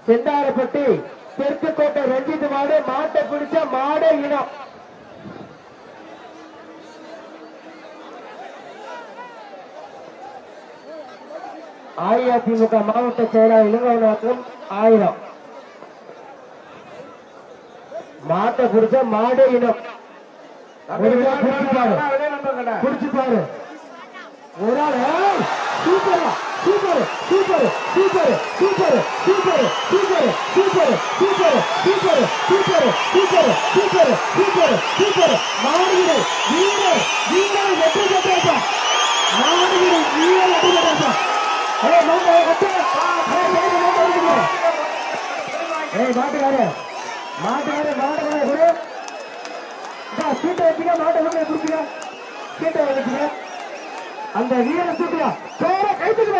செந்தாரப்பட்டி தெற்கு கோட்டை ரஞ்சித் மாடு மாட்டை பிடிச்ச மாடு இனம். அஇஅதிமுக மாவட்ட செயலாளர் இளங்கவனாக்கும் 1000. மாட்டை பிடிச்ச மாடு இனம். பிடிச்சு பாரு ஒரு ஆள். Super super super super super super super super super super super super super super super மாடுகிற வீரர் வீரர் வெற்றி பெற்றாப்பா. மாடுகிற வீரர் வெற்றி பெற்றாப்பா. மாட்டுக்காரு மாட்டுக்காரு மாட்டுக்காரு குரு சீட்டை வச்சுக்க மாட்டை கொடுத்துக்க சீட்டை வச்சுக்க அந்த வீரரை தூக்குறா. கைத்துக்கு